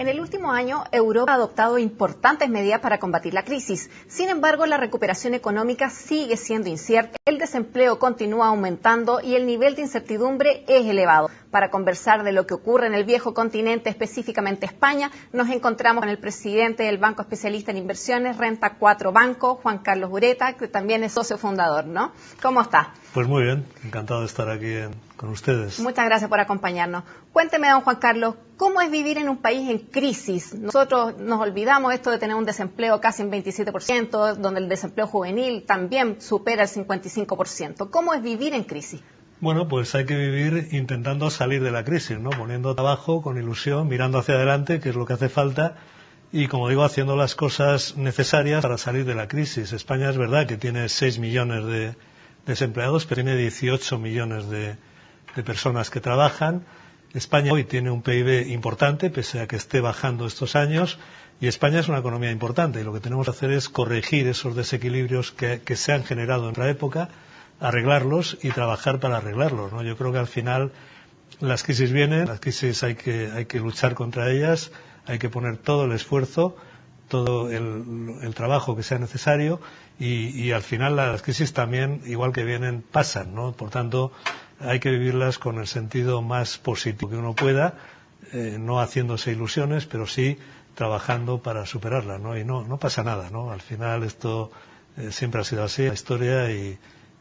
En el último año, Europa ha adoptado importantes medidas para combatir la crisis. Sin embargo, la recuperación económica sigue siendo incierta, el desempleo continúa aumentando y el nivel de incertidumbre es elevado. Para conversar de lo que ocurre en el viejo continente, específicamente España, nos encontramos con el presidente del Banco Especialista en Inversiones, Renta 4 Banco, Juan Carlos Ureta, que también es socio fundador, ¿no? ¿Cómo está? Pues muy bien, encantado de estar aquí con ustedes. Muchas gracias por acompañarnos. Cuénteme, don Juan Carlos, ¿cómo es vivir en un país en crisis? Nosotros nos olvidamos esto de tener un desempleo casi en 27%, donde el desempleo juvenil también supera el 55%. ¿Cómo es vivir en crisis? Bueno, pues hay que vivir intentando salir de la crisis, ¿no? Poniendo trabajo, con ilusión, mirando hacia adelante, que es lo que hace falta, y como digo, haciendo las cosas necesarias para salir de la crisis. España es verdad que tiene 6 millones de desempleados, pero tiene 18 millones de personas que trabajan. España hoy tiene un PIB importante, pese a que esté bajando estos años, y España es una economía importante, y lo que tenemos que hacer es corregir esos desequilibrios que se han generado en la época, arreglarlos y trabajar para arreglarlos, ¿no? Yo creo que al final las crisis vienen, las crisis hay que luchar contra ellas, hay que poner todo el esfuerzo, todo el trabajo que sea necesario y al final las crisis también, igual que vienen, pasan, ¿no? Por tanto, hay que vivirlas con el sentido más positivo que uno pueda, no haciéndose ilusiones, pero sí trabajando para superarlas, ¿no? Y no pasa nada, ¿no? Al final esto siempre ha sido así, la historia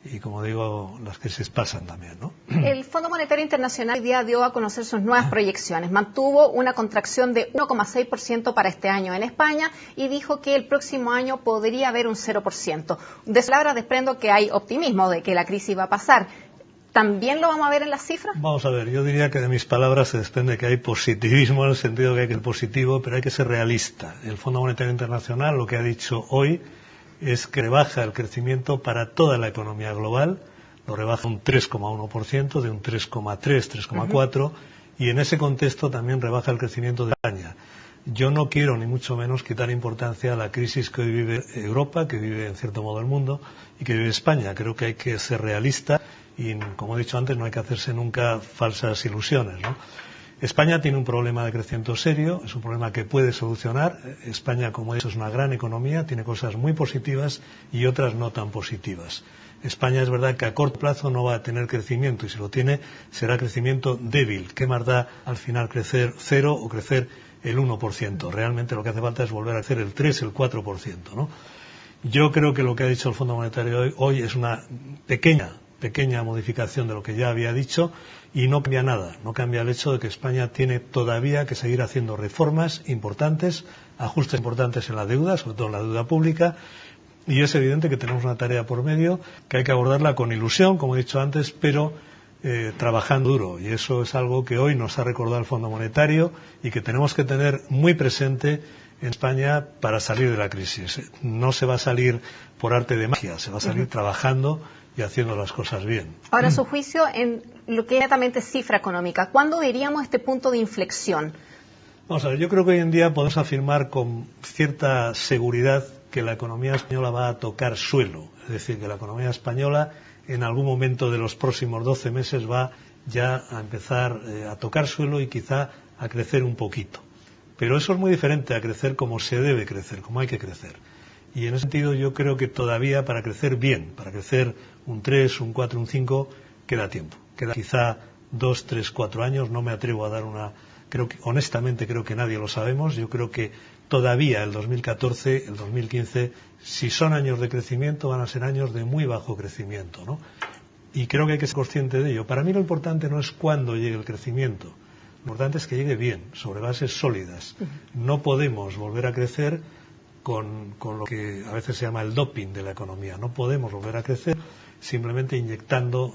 y como digo, las crisis pasan también, ¿no? El Fondo Monetario Internacional hoy día dio a conocer sus nuevas proyecciones. Mantuvo una contracción de 1,6% para este año en España y dijo que el próximo año podría haber un 0%. De su palabra desprendo que hay optimismo de que la crisis va a pasar. ¿También lo vamos a ver en las cifras? Vamos a ver, yo diría que de mis palabras se desprende que hay positivismo en el sentido que hay que ser positivo, pero hay que ser realista. El Fondo Monetario Internacional lo que ha dicho hoy es que rebaja el crecimiento para toda la economía global, lo rebaja un 3,1%, de un 3,3, 3,4, y en ese contexto también rebaja el crecimiento de España. Yo no quiero ni mucho menos quitar importancia a la crisis que hoy vive Europa, que vive en cierto modo el mundo, y que vive España. Creo que hay que ser realista y, como he dicho antes, no hay que hacerse nunca falsas ilusiones, ¿no? España tiene un problema de crecimiento serio, es un problema que puede solucionar. España, como he dicho, es una gran economía, tiene cosas muy positivas y otras no tan positivas. España es verdad que a corto plazo no va a tener crecimiento y si lo tiene será crecimiento débil. ¿Qué más da al final crecer 0 o crecer el 1%? Realmente lo que hace falta es volver a crecer el 3, el 4%, ¿no? Yo creo que lo que ha dicho el Fondo Monetario hoy es una pequeña modificación de lo que ya había dicho y no cambia nada, no cambia el hecho de que España tiene todavía que seguir haciendo reformas importantes, ajustes importantes en la deuda, sobre todo en la deuda pública, y es evidente que tenemos una tarea por medio que hay que abordarla con ilusión, como he dicho antes, pero trabajando duro, y eso es algo que hoy nos ha recordado el Fondo Monetario y que tenemos que tener muy presente en España para salir de la crisis. No se va a salir por arte de magia, se va a salir trabajando y haciendo las cosas bien. Ahora, a su juicio, en lo que es netamente cifra económica, ¿cuándo veríamos este punto de inflexión? Vamos a ver, yo creo que hoy en día podemos afirmar con cierta seguridad que la economía española va a tocar suelo. Es decir, que la economía española en algún momento de los próximos 12 meses va ya a empezar a tocar suelo y quizá a crecer un poquito. Pero eso es muy diferente a crecer como se debe crecer, como hay que crecer. Y en ese sentido yo creo que todavía para crecer bien, para crecer un 3, un 4, un 5, queda tiempo. Queda quizá 2, 3, 4 años, no me atrevo a dar honestamente creo que nadie lo sabemos. Yo creo que todavía el 2014, el 2015, si son años de crecimiento, van a ser años de muy bajo crecimiento, ¿no? Y creo que hay que ser consciente de ello. Para mí lo importante no es cuándo llegue el crecimiento, lo importante es que llegue bien, sobre bases sólidas. No podemos volver a crecer con lo que a veces se llama el doping de la economía. No podemos volver a crecer simplemente inyectando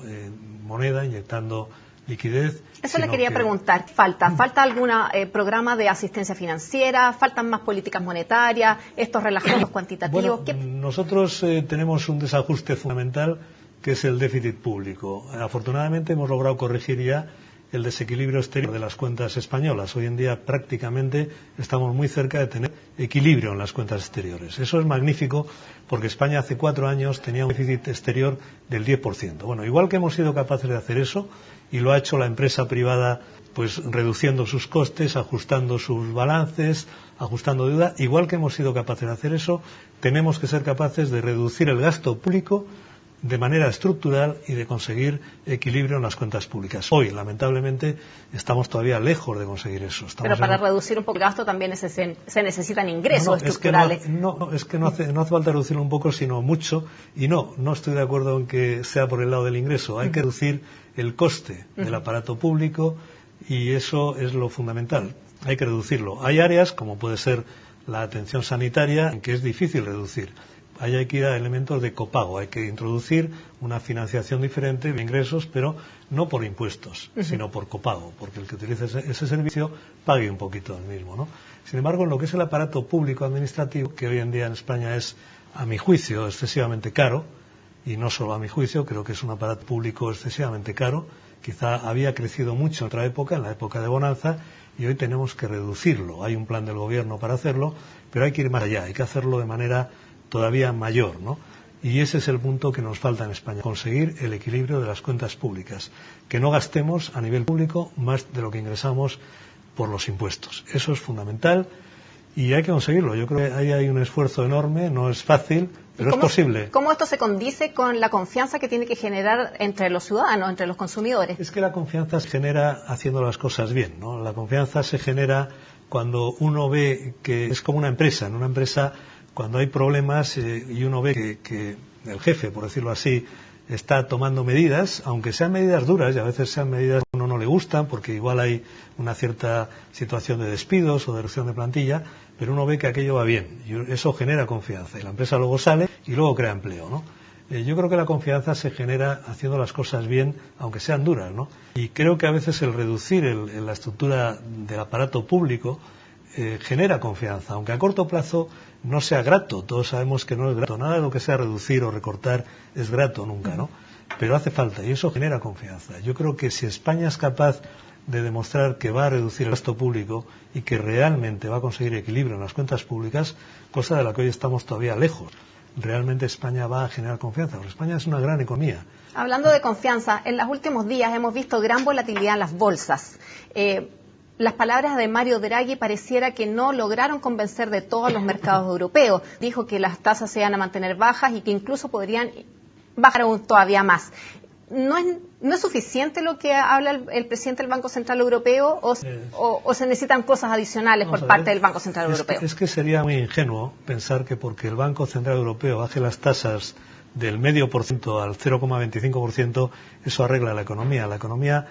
moneda, inyectando liquidez. Eso le quería preguntar. ¿Falta algún programa de asistencia financiera? ¿Faltan más políticas monetarias? ¿Estos relajos cuantitativos? Bueno, nosotros tenemos un desajuste fundamental que es el déficit público. Afortunadamente hemos logrado corregir ya el desequilibrio exterior de las cuentas españolas. Hoy en día prácticamente estamos muy cerca de tener equilibrio en las cuentas exteriores. Eso es magnífico porque España hace 4 años tenía un déficit exterior del 10%. Bueno, igual que hemos sido capaces de hacer eso, y lo ha hecho la empresa privada pues reduciendo sus costes, ajustando sus balances, ajustando deuda. Igual que hemos sido capaces de hacer eso, tenemos que ser capaces de reducir el gasto público de manera estructural y de conseguir equilibrio en las cuentas públicas. Hoy, lamentablemente, estamos todavía lejos de conseguir eso. Pero para reducir un poco el gasto también se necesitan ingresos estructurales. Es que no hace falta reducirlo un poco, sino mucho. Y no estoy de acuerdo en que sea por el lado del ingreso. Hay que reducir el coste del aparato público y eso es lo fundamental. Hay que reducirlo. Hay áreas, como puede ser la atención sanitaria, en que es difícil reducir. Ahí hay que ir a elementos de copago, hay que introducir una financiación diferente de ingresos, pero no por impuestos, sino por copago, porque el que utilice ese servicio pague un poquito el mismo, ¿no? Sin embargo, en lo que es el aparato público administrativo, que hoy en día en España es, a mi juicio, excesivamente caro, y no solo a mi juicio, creo que es un aparato público excesivamente caro, quizá había crecido mucho en otra época, en la época de bonanza, y hoy tenemos que reducirlo. Hay un plan del gobierno para hacerlo, pero hay que ir más allá, hay que hacerlo de manera todavía mayor, ¿no? Y ese es el punto que nos falta en España, conseguir el equilibrio de las cuentas públicas, que no gastemos a nivel público más de lo que ingresamos por los impuestos. Eso es fundamental y hay que conseguirlo. Yo creo que ahí hay un esfuerzo enorme, no es fácil, pero es posible. ¿Cómo esto se condice con la confianza que tiene que generar entre los ciudadanos, entre los consumidores? Es que la confianza se genera haciendo las cosas bien, ¿no? La confianza se genera cuando uno ve que es como una empresa. En una empresa, cuando hay problemas y uno ve que el jefe, por decirlo así, está tomando medidas, aunque sean medidas duras y a veces sean medidas que a uno no le gustan, porque igual hay una cierta situación de despidos o de reducción de plantilla, pero uno ve que aquello va bien y eso genera confianza y la empresa luego sale y luego crea empleo, ¿no? Yo creo que la confianza se genera haciendo las cosas bien, aunque sean duras, ¿no? Y creo que a veces el reducir la estructura del aparato público genera confianza, aunque a corto plazo no sea grato. Todos sabemos que no es grato. Nada de lo que sea reducir o recortar es grato nunca, ¿no? Pero hace falta y eso genera confianza. Yo creo que si España es capaz de demostrar que va a reducir el gasto público y que realmente va a conseguir equilibrio en las cuentas públicas, cosa de la que hoy estamos todavía lejos, realmente España va a generar confianza, porque España es una gran economía. Hablando de confianza, en los últimos días hemos visto gran volatilidad en las bolsas. Las palabras de Mario Draghi pareciera que no lograron convencer de todos los mercados europeos. Dijo que las tasas se van a mantener bajas y que incluso podrían bajar aún todavía más. ¿No es suficiente lo que habla el presidente del Banco Central Europeo o se necesitan cosas adicionales por parte del Banco Central Europeo? Es que sería muy ingenuo pensar que porque el Banco Central Europeo baje las tasas del 0,5% al 0,25%, eso arregla la economía. La economía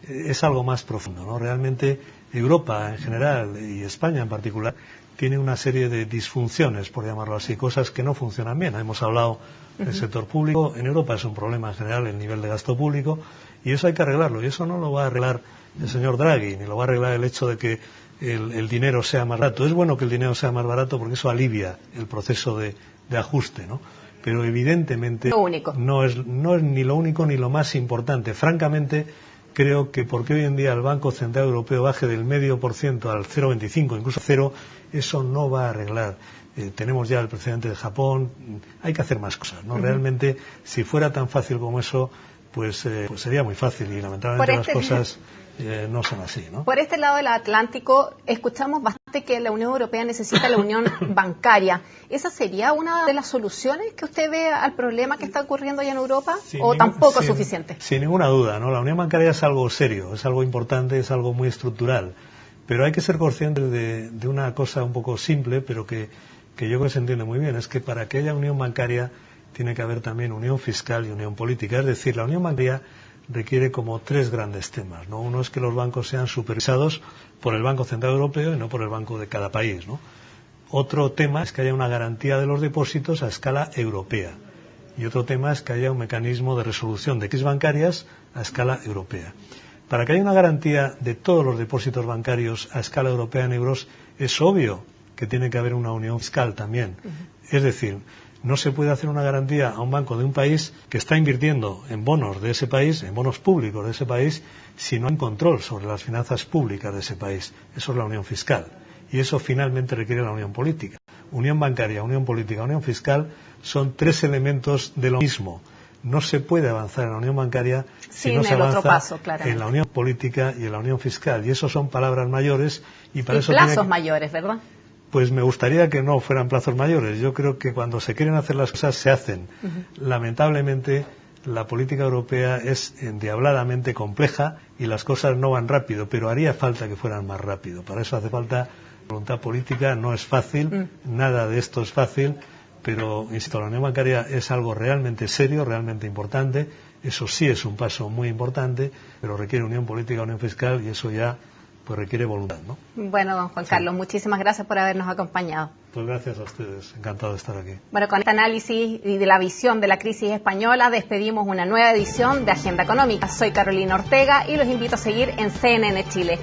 es algo más profundo, ¿no? Realmente Europa en general y España en particular tiene una serie de disfunciones, por llamarlo así, cosas que no funcionan bien. Hemos hablado del sector público. En Europa es un problema en general el nivel de gasto público y eso hay que arreglarlo. Y eso no lo va a arreglar el señor Draghi, ni lo va a arreglar el hecho de que el dinero sea más barato. Es bueno que el dinero sea más barato porque eso alivia el proceso de ajuste, ¿no? Pero evidentemente no es ni lo único ni lo más importante. Francamente, creo que porque hoy en día el Banco Central Europeo baje del 0,5% al 0,25, incluso 0, eso no va a arreglar. Tenemos ya el precedente de Japón, hay que hacer más cosas, ¿no? Realmente, si fuera tan fácil como eso, pues sería muy fácil y lamentablemente las cosas no son así, ¿no? Por este lado del Atlántico, escuchamos bastante que la Unión Europea necesita la unión bancaria. ¿Esa sería una de las soluciones que usted ve al problema que está ocurriendo allá en Europa? ¿O tampoco es suficiente? Sin ninguna duda, ¿no? La unión bancaria es algo serio, es algo importante, es algo muy estructural. Pero hay que ser conscientes de una cosa un poco simple, pero que yo creo que se entiende muy bien, es que para que haya unión bancaria tiene que haber también unión fiscal y unión política. Es decir, la unión bancaria requiere como tres grandes temas, ¿no? Uno es que los bancos sean supervisados por el Banco Central Europeo y no por el banco de cada país, ¿no? Otro tema es que haya una garantía de los depósitos a escala europea. Y otro tema es que haya un mecanismo de resolución de crisis bancarias a escala europea. Para que haya una garantía de todos los depósitos bancarios a escala europea en euros, es obvio que tiene que haber una unión fiscal también. Es decir, no se puede hacer una garantía a un banco de un país que está invirtiendo en bonos de ese país, en bonos públicos de ese país, si no hay control sobre las finanzas públicas de ese país. Eso es la unión fiscal. Y eso finalmente requiere la unión política. Unión bancaria, unión política, unión fiscal son tres elementos de lo mismo. no se puede avanzar en la unión bancaria si no Sin se el otro avanza paso, claramente. en la unión política y en la unión fiscal. Y eso son palabras mayores y para Y eso plazos mayores, ¿verdad? Pues me gustaría que no fueran plazos mayores. Yo creo que cuando se quieren hacer las cosas, se hacen. Lamentablemente, la política europea es endiabladamente compleja y las cosas no van rápido, pero haría falta que fueran más rápido. Para eso hace falta voluntad política. No es fácil, nada de esto es fácil, pero, insisto, la unión bancaria es algo realmente serio, realmente importante. Eso sí es un paso muy importante, pero requiere unión política, unión fiscal, y eso ya pues requiere voluntad, ¿no? Bueno, don Juan Carlos, muchísimas gracias por habernos acompañado. Pues gracias a ustedes, encantado de estar aquí. Bueno, con este análisis y de la visión de la crisis española, despedimos una nueva edición de Agenda Económica. Soy Carolina Ortega y los invito a seguir en CNN Chile.